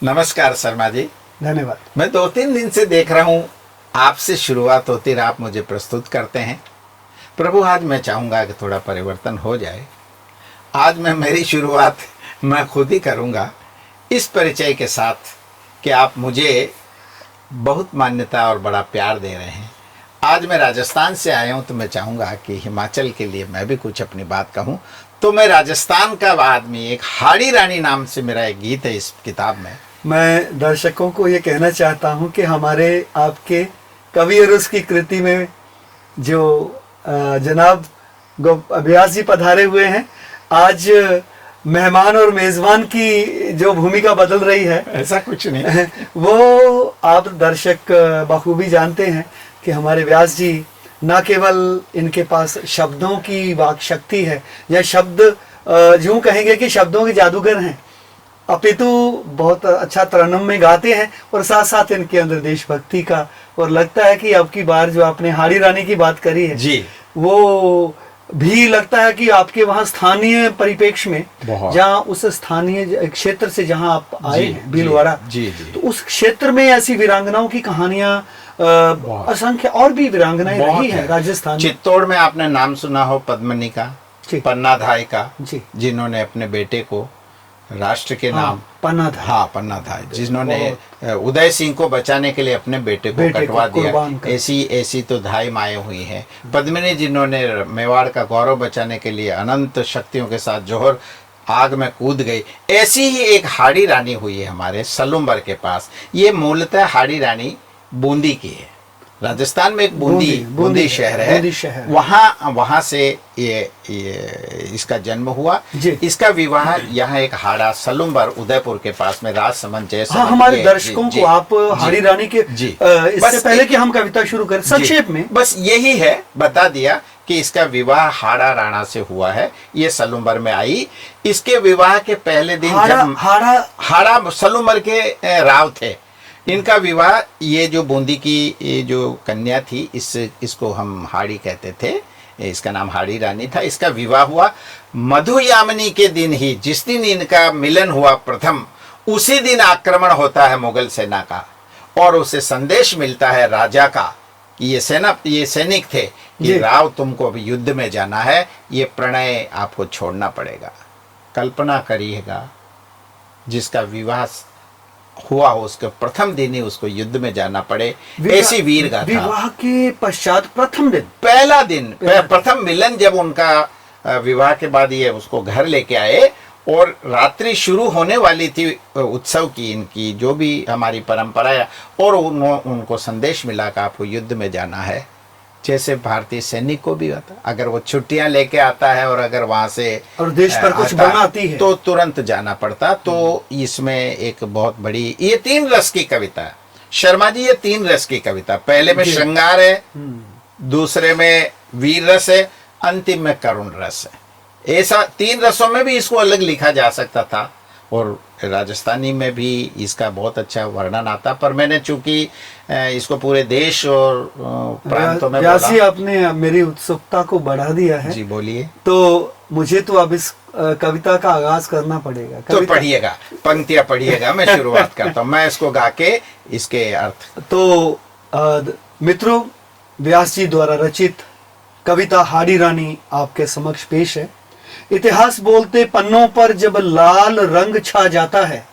नमस्कार शर्मा जी। धन्यवाद। मैं 2-3 दिन से देख रहा हूँ आपसे शुरुआत होती है, आप मुझे प्रस्तुत करते हैं। प्रभु आज मैं चाहूँगा कि थोड़ा परिवर्तन हो जाए। आज मेरी शुरुआत मैं खुद ही करूँगा इस परिचय के साथ कि आप मुझे बहुत मान्यता और बड़ा प्यार दे रहे हैं। आज मैं राजस्थान से आया हूँ तो मैं चाहूँगा कि हिमाचल के लिए मैं भी कुछ अपनी बात कहूँ। तो मैं राजस्थान का आदमी, एक हाड़ी रानी नाम से मेरा एक गीत है इस किताब में। मैं दर्शकों को ये कहना चाहता हूँ कि हमारे आपके कवि अरुस की कृति में जो जनाब अभ्यास जी पधारे हुए हैं, आज मेहमान और मेजबान की जो भूमिका बदल रही है, ऐसा कुछ नहीं वो आप दर्शक बखूबी जानते हैं कि हमारे व्यास जी न केवल इनके पास शब्दों की वाक शक्ति है या शब्द यूं कहेंगे कि शब्दों के जादूगर हैं, अपितु बहुत अच्छा तरन्नुम में गाते हैं और साथ साथ इनके अंदर देशभक्ति का। और लगता है कि अब की बार जो आपने हाड़ी रानी की बात करी है जी, वो भी लगता है कि आपके वहाँ स्थानीय परिप्रेक्ष्य में, जहाँ उस स्थानीय क्षेत्र से जहाँ आप आए हैं भीलवाड़ा, तो उस क्षेत्र में ऐसी वीरांगनाओं की कहानियां असंख्य और भी वीरांगनाएं रही हैं राजस्थान। चित्तौड़ में आपने नाम सुना हो पद्मिनी का, पन्नाधाय का, जिन्होंने अपने बेटे को राष्ट्र के नाम पन्नाधाय, जिन्होंने उदय सिंह को बचाने के लिए अपने बेटे को कटवा दिया। ऐसी तो धाई माए हुई हैं। पद्मिनी जिन्होंने मेवाड़ का गौरव बचाने के लिए अनंत शक्तियों के साथ जोहर आग में कूद गई। ऐसी ही एक हाड़ी रानी हुई है हमारे सलूम्बर के पास। ये मूलतः हाड़ी रानी बूंदी की है। राजस्थान में एक बूंदी शहर है, वहाँ से ये इसका जन्म हुआ। इसका विवाह यहाँ एक हाड़ा सलूम्बर उदयपुर के पास में राजसमंद जयसमंद। हमारे दर्शकों को आप हाड़ी रानी के इससे पहले कि हम कविता शुरू करें संक्षेप में बस यही है बता दिया कि इसका विवाह हाड़ा राणा से हुआ है। ये सलूम्बर में आई। इसके विवाह के पहले दिन हाड़ा सलूम्बर के राव थे। इनका विवाह, ये जो बूंदी की ये जो कन्या थी, इसको हम हाड़ी कहते थे, इसका नाम हाड़ी रानी था। इसका विवाह हुआ मधुयामिनी के दिन ही, जिस दिन इनका मिलन हुआ प्रथम, उसी दिन आक्रमण होता है मुगल सेना का और उसे संदेश मिलता है राजा का कि ये सैनिक थे कि राव तुमको अभी युद्ध में जाना है, ये प्रणय आपको छोड़ना पड़ेगा। कल्पना करिएगा, जिसका विवाह हुआ हो उसके प्रथम दिन ही उसको युद्ध में जाना पड़े, ऐसी वीर गाथा। विवाह के पश्चात प्रथम दिन, पहला दिन, प्रथम मिलन, जब उनका विवाह के बाद ये उसको घर लेके आए और रात्रि शुरू होने वाली थी उत्सव की, इनकी जो भी हमारी परंपरा है, और उनको संदेश मिला कि आपको युद्ध में जाना है। जैसे भारतीय सैनिक को भी होता, अगर वो छुट्टियां लेके आता है और अगर वहां से और देश पर कुछ बनाती है तो तुरंत जाना पड़ता। तो इसमें एक बहुत बड़ी, ये 3 रस की कविता है शर्मा जी। ये 3 रस की कविता, पहले में श्रृंगार है, दूसरे में वीर रस है, अंतिम में करुण रस है। ऐसा 3 रसों में भी इसको अलग लिखा जा सकता था और राजस्थानी में भी इसका बहुत अच्छा वर्णन आता, पर मैंने चूंकि इसको पूरे देश और प्रांतों में बोला। आपने मेरी उत्सुकता को बढ़ा दिया है। जी बोलिए। तो मुझे तो अब इस कविता का आगाज करना पड़ेगा। तो पढ़िएगा, पंक्तियां पढ़िएगा, मैं शुरुआत करता हूँ, मैं इसको गा के इसके अर्थ। तो मित्रों, व्यास जी द्वारा रचित कविता हाड़ी रानी आपके समक्ष पेश है। इतिहास बोलते पन्नों पर जब लाल रंग छा जाता है,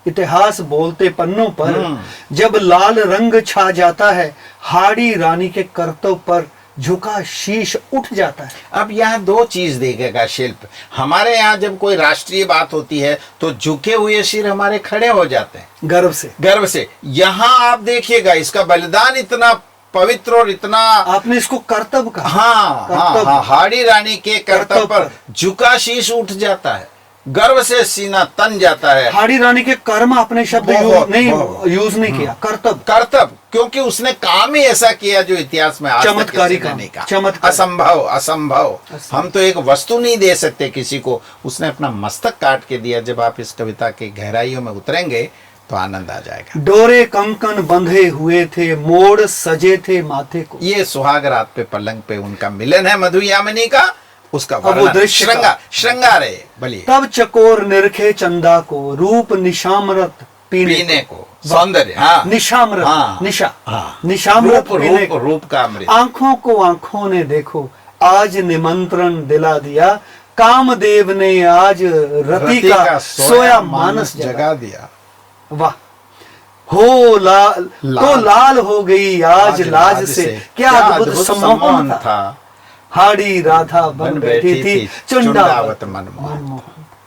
इतिहास बोलते पन्नों पर जब लाल रंग छा जाता है, हाड़ी रानी के कर्तव्य पर झुका शीश उठ जाता है। अब यहाँ 2 चीज देखेगा शिल्प। हमारे यहाँ जब कोई राष्ट्रीय बात होती है तो झुके हुए सिर हमारे खड़े हो जाते हैं गर्व से। यहाँ आप देखिएगा, इसका बलिदान इतना पवित्र और इतना, आपने इसको कर्तव्य कहा। हाँ, हाड़ी रानी के कर्तव्य पर झुका शीश उठ जाता है, गर्व से सीना तन जाता है। हाड़ी रानी के कर्म आपने शब्द यूज नहीं किया, कर्तव्य, क्योंकि उसने काम ही ऐसा किया जो इतिहास में आज चमत्कारी काम, असंभव। हम तो एक वस्तु नहीं दे सकते किसी को, उसने अपना मस्तक काट के दिया। जब आप इस कविता की गहराइयों में उतरेंगे तो आनंद आ जाएगा। डोरे कंकन बंधे हुए थे, मोड़ सजे थे माथे को। ये सुहाग रात पे पलंग पे उनका मिलन है मधुयामिनी का, उसका श्रृंगार है। बलिए। तब चकोर निरखे चंदा को, रूप निशामरत पीने को, सौंदर्य, हाँ, निशामृत, हाँ, निशा, हाँ, निशामृत रूप, पीने रूप, रूप का अमृत। आंखों को आंखों ने देखो आज निमंत्रण दिला दिया, कामदेव ने आज रति का सोया मानस जगा दिया। वाह। हो लाल तो लाल हो गई आज लाज से, क्या अद्भुत सम्मोहन था। हाड़ी राधा बन बैठी थी चुंडावत मनमोहन।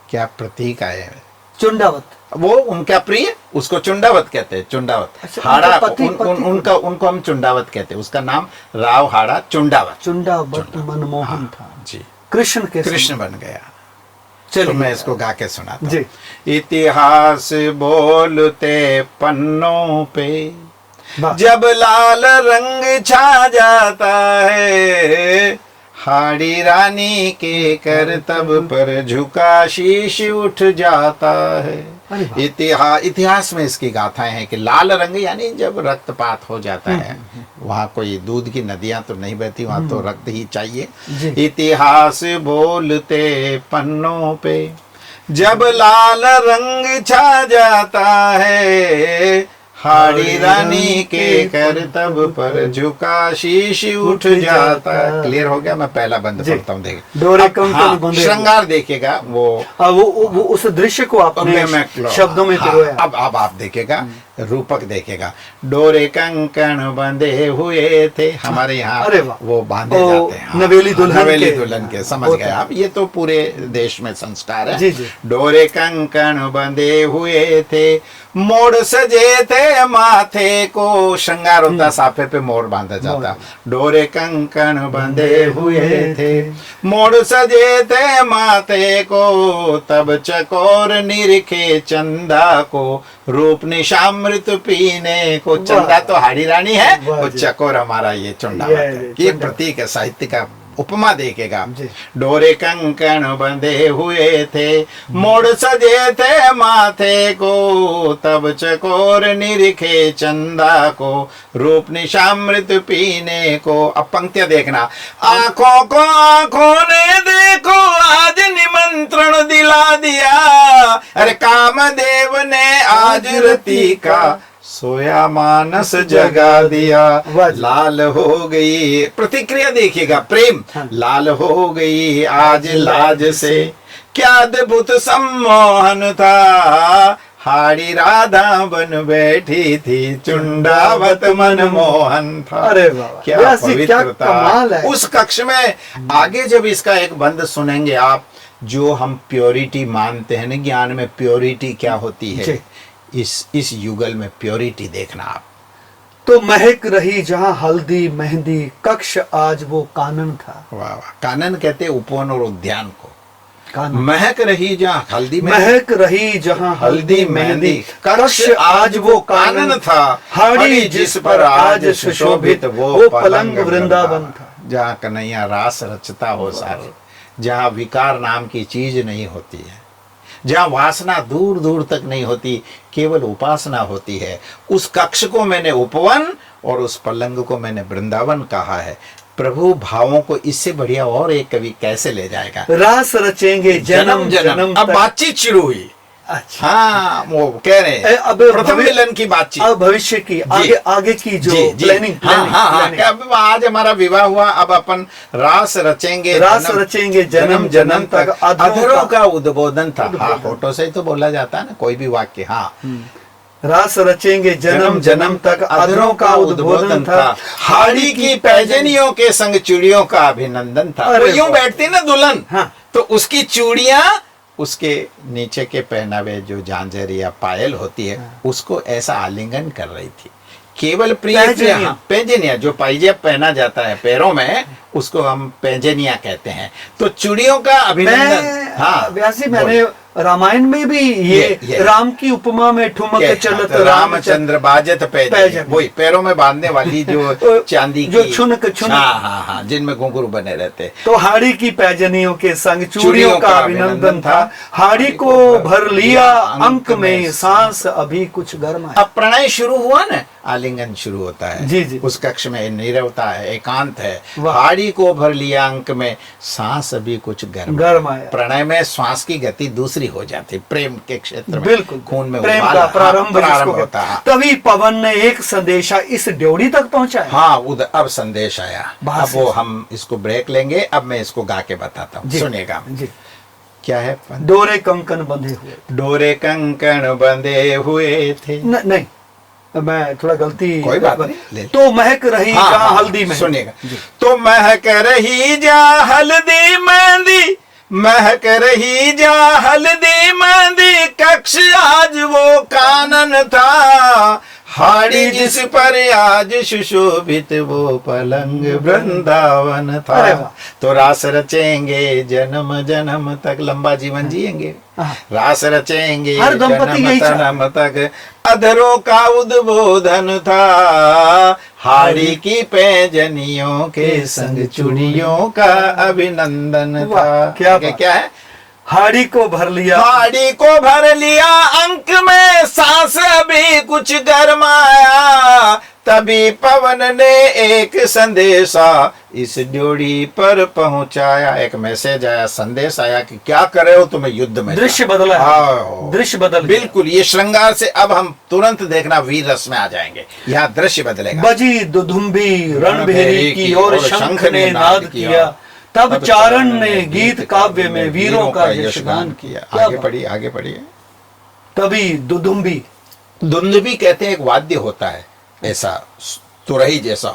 क्या प्रतीक आए। चुंडावत वो उनका प्रिय, उसको चुंडावत कहते हैं, चुंडावत। अच्छा, हाड़ा पति, उनको हम चुंडावत कहते हैं। उसका नाम राव हाड़ा चुंडावत। चुंडावत मनमोहन था जी। कृष्ण के कृष्ण बन गया। चलो तो मैं इसको गा के सुनाता हूं। जी। इतिहास बोलते पन्नों पे वाह। जब लाल रंग छा जाता है, हाड़ी रानी के करतब पर झुका शीश उठ जाता है। इतिहास में इसकी गाथाएं हैं कि लाल रंग यानी जब रक्तपात हो जाता है, वहाँ कोई दूध की नदियां तो नहीं बहती, वहाँ तो रक्त ही चाहिए। इतिहास बोलते पन्नों पे जब लाल रंग छा जाता है, हाड़ी रानी के करतब पर झुका शीश उठ जाता है। क्लियर हो गया। मैं पहला बंद पढ़ता हूँ, देखिए। डोरे अब, हाँ, श्रृंगार देखिएगा। वो उस दृश्य को आपने शब्दों में पिरोया। अब आप देखिएगा, रूपक देखेगा। डोरे कंकण बंधे हुए थे हमारे यहाँ, वो बांधे जाते हैं नवेली दुल्हन के, समझ गए आप। ये तो पूरे देश में संस्कार है। डोरे कंकण बंधे हुए थे, मोड़ सजे थे माथे को, श्रृंगार होता, साफे पे मोड़ बांधा जाता। डोरे कंकण बंधे हुए थे, मोड़ सजे थे माथे को, तब चकोर निरखे चंदा को, रूप निशामृत पीने को। चंदा तो हाड़ी रानी है, वो चकोर हमारा ये चुंडावत है। ये प्रतीक है, साहित्य का उपमा देखेगा। डोरे कंकण बंधे हुए थे, मोड़ सजे थे माथे को, तब चकोर निरखे चंदा को, रूप निशामृत पीने को। अब पंक्तियां देखना। आंखों को आंखों ने देखो आज निमंत्रण दिला दिया, अरे कामदेव ने आज रति का सोया मानस जगा दिया। लाल हो गई, प्रतिक्रिया देखिएगा, प्रेम। लाल हो गई आज लाज से, क्या अद्भुत सम्मोहन था, हाड़ी राधा बन बैठी थी चुंडावत मनमोहन था। अरे वाह, क्या पवित्रता। उस कक्ष में आगे जब इसका एक बंद सुनेंगे आप, जो हम प्योरिटी मानते हैं ना, ज्ञान में प्योरिटी क्या होती है, इस युगल में प्योरिटी देखना आप। तो महक रही जहां हल्दी मेहंदी, कक्ष आज वो कानन था। वाह वाह। कानन कहते उपवन और उद्यान को। महक रही जहां हल्दी, महक रही जहां हल्दी मेहंदी, कक्ष आज वो कानन था, हाड़ी जिस पर आज सुशोभित वो पलंग वृंदावन था। जहाँ कन्हैया रास रचता हो सारे, जहाँ विकार नाम की चीज नहीं होती है, जहाँ वासना दूर दूर तक नहीं होती, केवल उपासना होती है, उस कक्ष को मैंने उपवन और उस पलंग को मैंने वृंदावन कहा है। प्रभु भावों को इससे बढ़िया और एक कवि कैसे ले जाएगा। रास रचेंगे जन्म जन्म। अब बातचीत शुरू हुई। अच्छा। हाँ, वो कह रहे हैं अब प्रथम मिलन की बातचीत, अब भविष्य की आगे की जो प्लानिंग। अब आज हमारा विवाह हुआ, अब अपन रास रचेंगे जन्म जन्म तक, अधरों का उद्बोधन था। हाँ, फोटो से ही तो बोला जाता है ना कोई भी वाक्य। हाँ, रास रचेंगे जन्म जन्म तक, अधरों का उद्बोधन था, हाड़ी की पैजनियों के संग चूड़ियों का अभिनंदन था। वो यूं बैठती ना दुल्हन, तो उसकी चूड़ियां, उसके नीचे के पहनावे जो झांझर या पायल होती है, उसको ऐसा आलिंगन कर रही थी। केवल प्रिय पैंजनिया जो पाइजे पहना जाता है पैरों में, उसको हम पैंजनिया कहते हैं। तो चूड़ियों का अभिनंदन। हाँ, व्यासी मैंने रामायण में भी ये राम की उपमा में ठुमक चलत रामचंद्र बाजत पैजनिया, वही पैरों में बांधने वाली जो चांदी जो छुनक। हाँ, जिनमें घुंघरू बने रहते। तो हाड़ी की पैजनियों के संग चूड़ियों का अभिनंदन था, हाड़ी को भर लिया अंक में सांस अभी कुछ गर्म है। अब प्रणय शुरू हुआ ना, आलिंगन शुरू होता है। जी, जी। उस कक्ष में नीरवता है, एकांत है। वाह। हाड़ी को भर लिया अंक में, सांस अभी कुछ गर्म आया। प्रणय में श्वास की गति दूसरी हो जाती, प्रेम के क्षेत्र में बिल्कुल खून में प्रेम उबाल, का हाँ, प्रारंभ प्रारंभ जिसको होता है। कहते हैं। तभी पवन ने एक संदेशा इस ड्योढ़ी तक पहुंचाया। हाँ, उधर अब संदेश आया। बाहर अब से। वो हम इसको ब्रेक लेंगे, अब मैं इसको गा के बताता हूँ, जी, सुनिएगा। जी। क्या है? डोरे कंकन बंधे हुए। डोरे कंकण बंधे हुए थे। नहीं, मैं थोड़ा गलती। कोई बात नहीं, ले ले। तो महक रही हाँ, जहाँ हाँ, हल्दी में। सुनिएगा। तो महक रही जा हल्दी मेहंदी, महक रही जा हल्दी मेहंदी, कक्ष आज वो कानन था, हाड़ी जिस पर आज सुशोभित वो पलंग वृंदावन अरे था। वाह। तो रास रचेंगे जन्म जन्म तक, लंबा जीवन जिएंगे, हाँ। रास रचेंगे हर दंपति जन्म यही चाहते। जन्म तक, अधरों का उद्बोधन था, हाड़ी की पैजनियों के संग चूड़ियों का अभिनंदन वाह, था। क्या आगे बात। क्या है? हाड़ी को भर लिया। हाड़ी को भर लिया अंक में, सांस भी कुछ गरमाया, तभी पवन ने एक संदेशा इस ड्योढ़ी पर पहुंचाया। एक मैसेज आया, संदेश आया कि क्या करे हो तुम्हें युद्ध में। दृश्य बदला है। हाँ, दृश्य बदल गया। बिल्कुल। ये श्रृंगार से अब हम तुरंत देखना वीर रस में आ जाएंगे, यहाँ दृश्य बदलेगा। बजी दुधुम्बी रणभेरी की और शंख ने नाद किया, तब चारण ने गीत काव्य में वीरों का यशगान किया। आगे पढ़िए, आगे पढ़िए। तभी दुदुम्बी। दुंदुभी कहते हैं, एक वाद्य होता है ऐसा तुरही जैसा,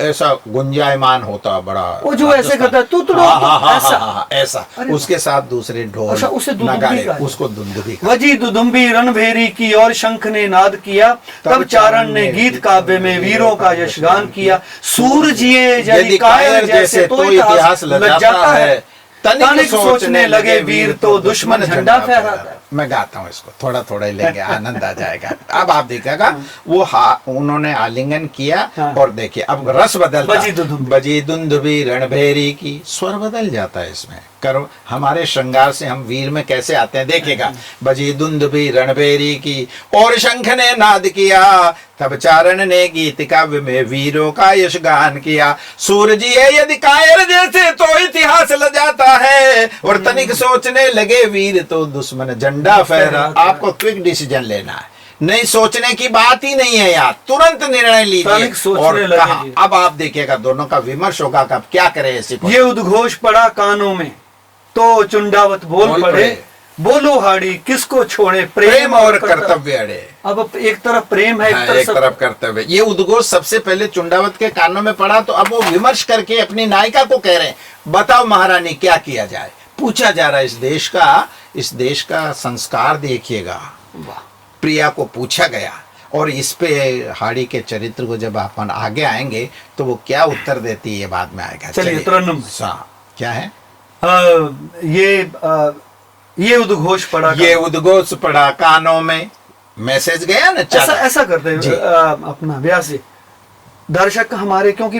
ऐसा गुंजायमान होता बड़ा, वो जो ऐसे करता है, तू तो हाँ, हाँ, हाँ, ऐसा। हाँ, हाँ, ऐसा। अरे उसके साथ दूसरे ढोल, अच्छा, उसे दुदुम्बी नगाड़े, कहा जाता है। उसको दुंदुभी कहा। वजी दुदुम्बी रणभेरी की और शंख ने नाद किया, तब चारण ने गीत काव्य में वीरों का यशगान किया। सूरज ये यदि कायर जैसे तो इतिहास लजाता है, तनिक सोचने लगे वीर तो दुश्मन झंडा फहराता है। मैं गाता हूँ इसको, थोड़ा थोड़ा ही लेंगे, आनंद आ जाएगा। अब आप देखिएगा, वो उन्होंने आलिंगन किया, हाँ। और देखिए अब रस बदलता। बजी दुंदुभी रणभेरी की, स्वर बदल जाता है इसमें। करो हमारे श्रृंगार से हम वीर में कैसे आते हैं, देखिएगा। बजी दुंदुभी रणभेरी की और शंख ने नाद किया, तब चारण ने गीत काव्य में वीरों का यशगान किया। सूरज ये यदि कायर जैसे तो इतिहास लजाता है, और तनिक सोचने लगे वीर तो दुश्मन झंडा फहरा। आपको क्विक डिसीजन लेना है, नहीं सोचने की बात ही नहीं है यार, तुरंत निर्णय लीजिए और कहा। अब आप देखिएगा दोनों का विमर्श होगा कब क्या करे ऐसी। ये उद्घोष पड़ा कानों में तो चुंडावत बोल पड़े, बोलो हाड़ी किसको छोड़े, प्रेम और कर्तव्य अड़े। अब एक तरफ प्रेम है, एक तरफ कर्तव्य। ये उद्घोष सबसे पहले चुंडावत के कानों में पड़ा, तो अब वो विमर्श करके अपनी नायिका को कह रहे हैं, बताओ महारानी क्या किया जाए। पूछा जा रहा है इस देश का संस्कार देखिएगा। प्रिया को पूछा गया, और इस पे हाड़ी के चरित्र को जब अपन आगे आएंगे तो वो क्या उत्तर देती है ये बाद में आएगा। चलिए तरन्नुम क्या है? ये उद्घोष पड़ा, ये उद्घोष पड़ा कानों में, मैसेज गया ना। ऐसा करते हैं अपना व्यास जी, दर्शक हमारे, क्योंकि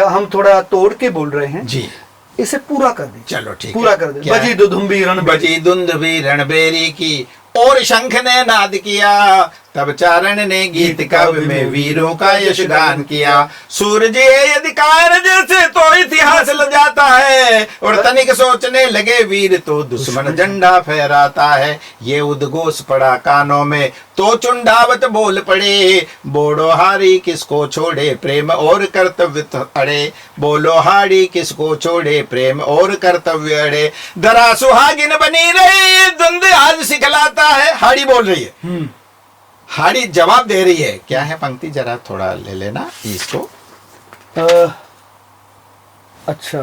हम थोड़ा तोड़ के बोल रहे हैं जी, इसे पूरा कर दे। चलो ठीक, पूरा कर दे। बजी दुदुम्बी रणभेरी की और शंख ने नाद किया, तब चारण ने गीत काव्य में वीरों का यशगान किया। सूरज यदि कायर जैसे तो इतिहास लजाता है, और तनिक सोचने लगे वीर तो दुश्मन झंडा फहराता है। ये उद्घोष पड़ा कानों में तो चुंडावत बोल पड़े, बोलो हाड़ी किसको छोड़े, प्रेम और कर्तव्य अड़े। बोलो हाड़ी किसको छोड़े, प्रेम और कर्तव्य अड़े। धरा सुहागिन बनी रही द्वंद आज सिखलाता है। हाड़ी बोल रही है, हाड़ी जवाब दे रही है। क्या है पंक्ति, जरा थोड़ा ले लेना इसको। अच्छा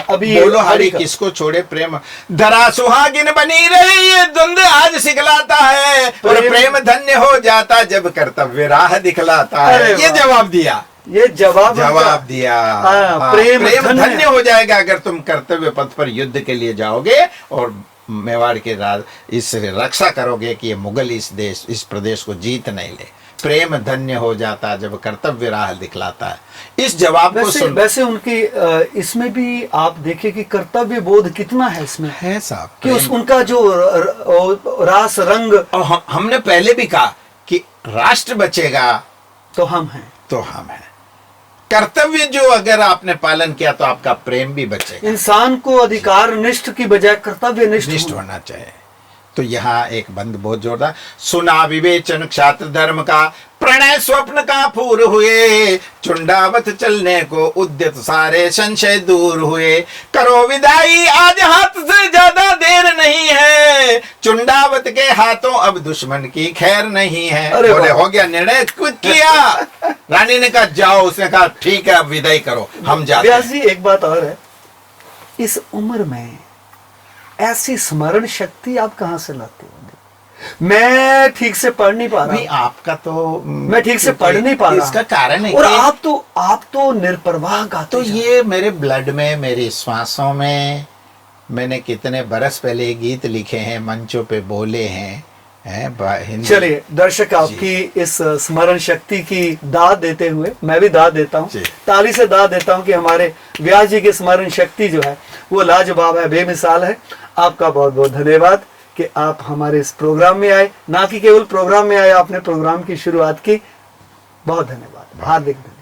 अभी बोलो हाड़ी किसको छोड़े, प्रेम धरा सुहागिन बनी रही ये द्वंद आज सिखलाता है, और प्रेम धन्य हो जाता जब कर्तव्य राह दिखलाता है। ये जवाब दिया, ये जवाब दिया। प्रेम धन्य हो जाएगा अगर तुम कर्तव्य पथ पर युद्ध के लिए जाओगे और मेवाड़ के राज इस रक्षा करोगे कि ये मुगल इस प्रदेश को जीत नहीं ले। प्रेम धन्य हो जाता जब कर्तव्य राह दिखलाता है। इस जवाब को सुन। वैसे उनके इसमें भी आप देखिए कि कर्तव्य बोध कितना है इसमें, है साहब, कि उनका जो रास रंग। हमने पहले भी कहा कि राष्ट्र बचेगा तो हम हैं। तो हम हैं। कर्तव्य जो अगर आपने पालन किया तो आपका प्रेम भी बचेगा। इंसान को अधिकार निष्ठ की बजाय कर्तव्य निष्ठ होना चाहिए। तो यहाँ एक बंद बहुत जोरदार, सुना विवेचन क्षात्र धर्म का, प्रणय स्वप्न का पूर हुए, चुंडावत चलने को उद्यत सारे संशय दूर हुए, करो विदाई आज हाथ से ज्यादा देर नहीं है, चुंडावत के हाथों अब दुश्मन की खैर नहीं है। अरे बोले हो गया निर्णय, कुछ किया। रानी ने कहा जाओ, उसने कहा ठीक है अब विदाई करो, हम जाते हैं। व्यास जी एक बात और है, इस उम्र में ऐसी स्मरण शक्ति आप कहां से लाते हो? मैं ठीक से पढ़ नहीं पा रहा। नहीं, आपका तो मैं ठीक से पढ़ नहीं पा रहा। इसका कारण है और कि आप तो निर्प्रवाह गाते तो जा। ये मेरे ब्लड में, मेरी श्वासों में, मैंने कितने बरस पहले ये गीत लिखे हैं, मंचों पे बोले हैं, हिंदी। चलिए दर्शक, आपकी इस स्मरण शक्ति की दाद देते हुए मैं भी दाद देता हूँ, ताली से दाद देता हूँ कि हमारे व्यास जी की स्मरण शक्ति जो है वो लाजवाब है, बेमिसाल है। आपका बहुत बहुत धन्यवाद कि आप हमारे इस प्रोग्राम में आए, ना कि केवल प्रोग्राम में आए, आपने प्रोग्राम की शुरुआत की। बहुत धन्यवाद, हार्दिक धन्यवाद।